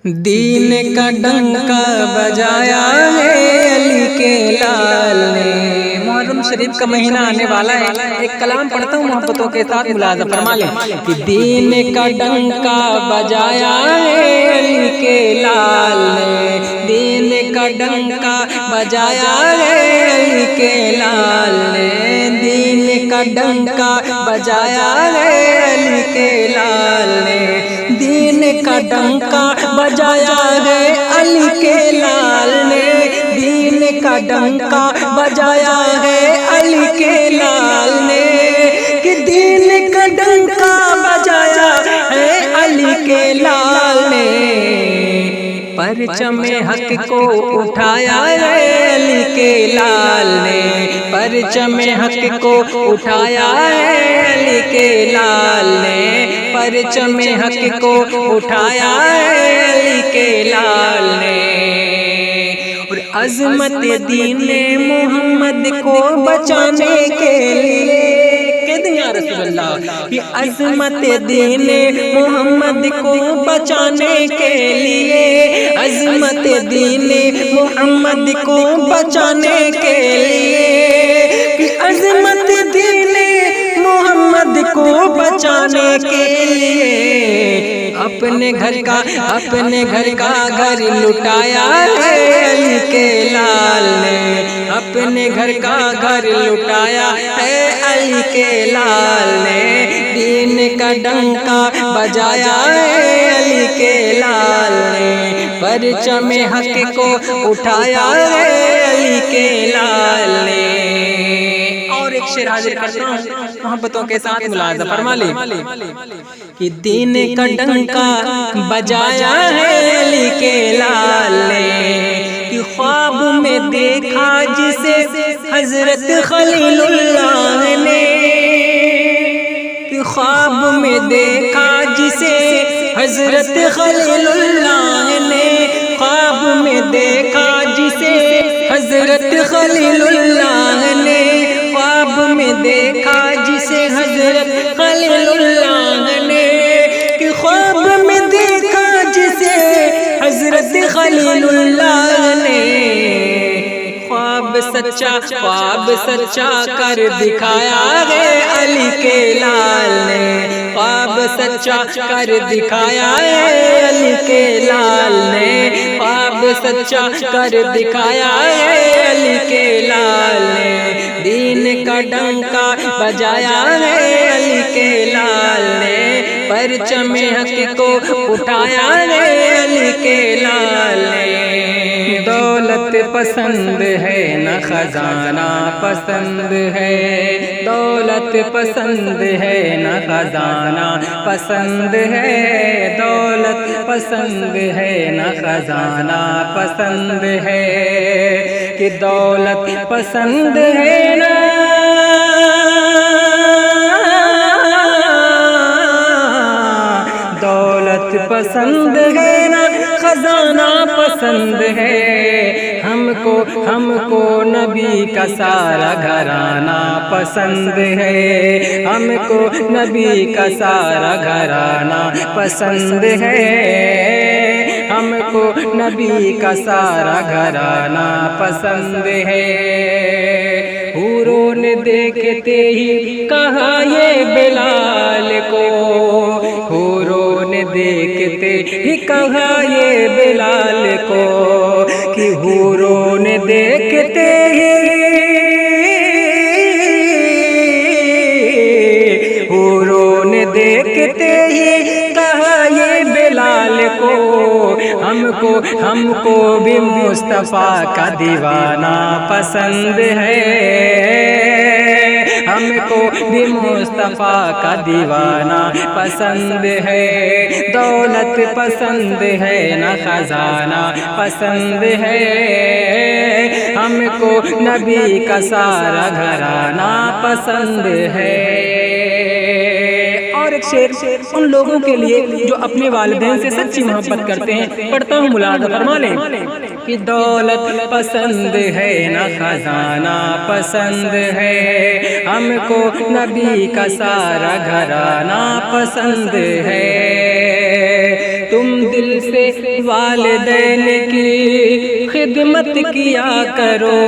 دین کا ڈنکا بجایا ہے علی کے لال نے۔ محرم شریف کا مہینہ آنے والا ہے، ایک کلام پڑھتا ہوں محبتوں کے ساتھ، ملاحظہ فرما لیں کہ دین کا ڈنکا بجایا ہے علی کے لال نے، دین کا ڈنکا بجایا ہے علی کے لال نے، دین کا ڈنکا بجایا ہے علی کے لال نے، دین کا ڈنکا بجایا ہے علی کے لال نے، دین کا ڈنکا بجایا ہے علی کے لال نے، کہ دین کا ڈنکا بجایا ہے علی کے لال نے، پرچم حق کو اٹھایا ہے علی کے لال نے، پرچم حق کو اٹھایا ہے علی کے لال نے، پرچم حق کو اٹھایا ہے علی کے لال نے، اور عظمت دین محمد کو بچانے کے لیے، کہتے ہیں یا رسول اللہ، کہ عظمت دین محمد کو بچانے کے لیے، عظمت دین محمد کو بچانے کے لیے، کہ عظمت دین محمد کو بچانے کے لیے، اپنے گھر کا گھر لٹایا ہے علی کے لال نے، اپنے گھر کا گھر لٹایا ہے علی کے لال نے، دین کا ڈنکا بجایا ہے علی کے لال نے، پرچم حق کو اٹھایا ہے علی کے لال نے۔ اور ایک شعر حاضر کرتا ہوں محبتوں کے ساتھ، ملاحظہ فرما لیں کہ دین کا ڈنکا بجایا ہے علی کے لال نے، کہ خواب میں دیکھا جسے حضرت خلیل اللہ نے، کہ خواب میں دیکھا جسے حضرت خلیل اللہ نے، خواب میں دیکھا جسے حضرت خلیل اللہ نے، خواب میں دیکھا جسے حضرت خلیل اللہ نے، کہ خواب میں دیکھا جسے حضرت خلیل اللہ نے، خواب سچا کر دکھایا ہے علی کے لال نے، خواب سچا کر دکھایا ہے علی کے لال نے، خواب سچا کر دکھایا ہے علی کے لال نے، دین کا ڈنکا بجایا ہے علی کے لال نے، پرچم حق کو اٹھایا ہے علی کے لال نے۔ دولت پسند ہے نہ خزانہ پسند ہے، دولت پسند ہے نہ خزانہ پسند ہے، دولت پسند ہے نہ خزانہ پسند ہے، کہ دولت پسند ہے نہ دولت پسند ہے نہ خزانہ پسند ہے، ہم کو نبی کا سارا گھرانہ پسند ہے، ہم کو نبی کا سارا گھرانہ پسند ہے، ہم کو نبی کا سارا گھرانہ پسند ہے، حوروں نے دیکھتے ہی کہا یہ بلال کو، حوروں نے دیکھتے ہی کہا یہ بلال کو، کہ حوروں نے دیکھتے ہی، حوروں نے دیکھتے ہی کہا یہ بلال کو، ہم کو بھی مصطفیٰ کا دیوانہ پسند ہے، ہم کو بھی مصطفیٰ کا دیوانہ پسند ہے، دولت پسند ہے نہ خزانہ پسند ہے، ہم کو نبی کا سارا گھرانہ پسند ہے۔ اور ایک شعر ان لوگوں کے لیے جو اپنے والدین سے سچی محبت کرتے ہیں، پڑھتا ہوں، ملاحظہ فرما لیں کہ دولت پسند ہے نہ خزانہ پسند ہے، ہم کو نبی کا سارا گھرانہ پسند ہے، تم دل سے والدین کی خدمت کیا کرو،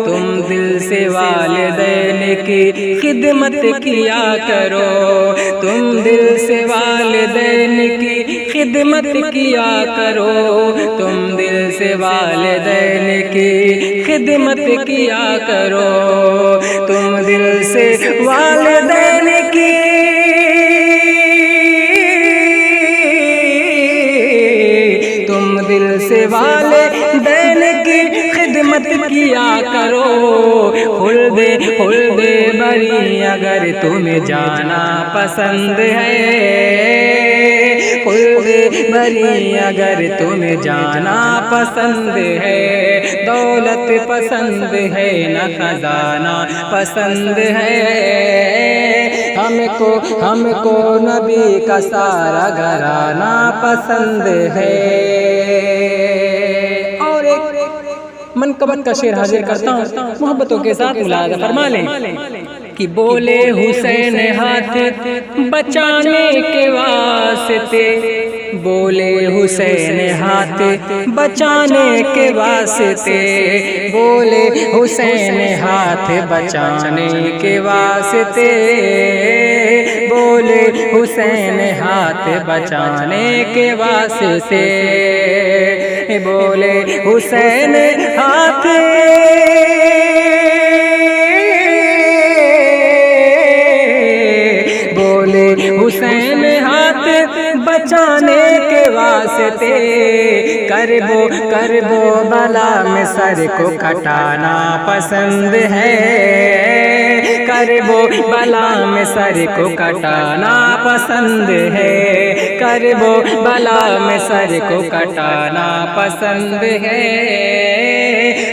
تم دل سے والدین کی خدمت کیا کرو، تم دل سے والدین کی خدمت کیا کرو، تم دل سے والدین کی خدمت کیا کرو، تم دل سے والدین کی دل سے والدین کی خدمت کیا کرو، خلد بری اگر تمہیں جانا پسند ہے، خلد بری اگر تمہیں جانا پسند ہے، دولت پسند ہے نہ خزانہ پسند ہے، ہم کو نبی کا سارا گھرانہ پسند ہے۔ اور ایک منقبت کا شعر حاضر کرتا ہوں، محبتوں کے ساتھ ملاحظہ فرما لیں کہ بولے حسین ہاتھ بچانے کے واسطے، بولے حسین ہاتھ بچانے کے واسطے، بولے حسین ہاتھ بچانے کے واسطے، بولے حسین ہاتھ بچانے کے واسطے، بولے حسین ہاتھ حسین ہاتھ بچانے کے واسطے، کربو بلا میں سر کو کٹانا پسند ہے، کربو بلا میں سر کو کٹانا پسند ہے، کربو بلا میں سر کو کٹانا پسند ہے،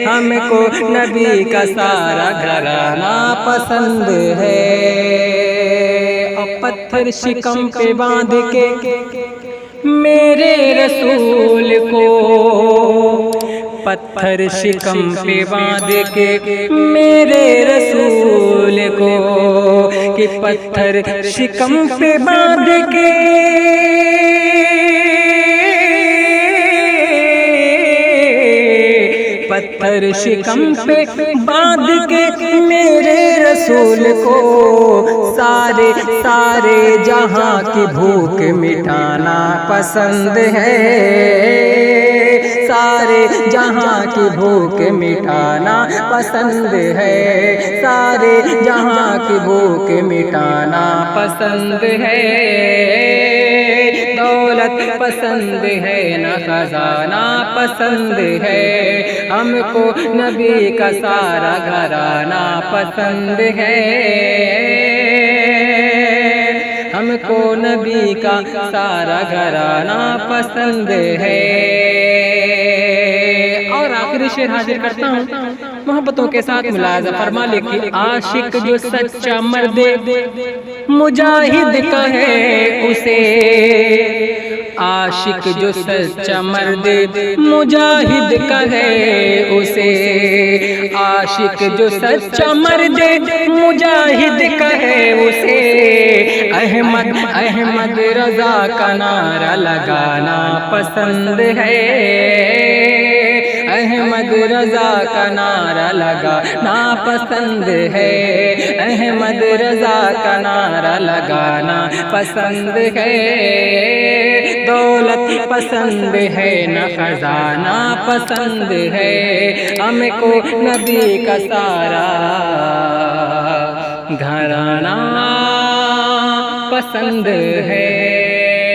ہم کو نبی کا سارا گھرانہ پسند ہے۔ پتھر شکم پہ باندھ کے میرے رسول کو، پتھر شکم پہ باندھ کے میرے رسول کو، کہ پتھر شکم پہ باندھ کے پتھر شکم پہ باندھ کے میرے رسول کو، سارے جہاں کی بھوک مٹانا پسند ہے، سارے جہاں کی بھوک مٹانا پسند ہے، سارے جہاں کی بھوک مٹانا پسند ہے، دولت پسند ہے نہ خزانہ پسند ہے، ہم کو نبی کا سارا گھرانہ پسند ہے، ہم کو نبی کا سارا گھرانہ پسند ہے۔ اور آخری شعر حاضر کرتا ہوں، محبتوں کے ساتھ ملاحظہ فرما لے کہ عاشق جو سچا مرد مجاہد کہے اسے، عاشق جو سچا مرد مجاہد کہے اسے، عاشق جو سچا مرد مجاہد کہے اسے، احمد رضا کا نعرہ لگانا پسند ہے، احمد رضا کا نعرہ لگانا پسند ہے، احمد رضا کا نعرہ لگانا پسند ہے، دولت پسند ہے نہ خزانہ پسند ہے، ہم کو نبی کا سارا گھرانہ پسند ہے۔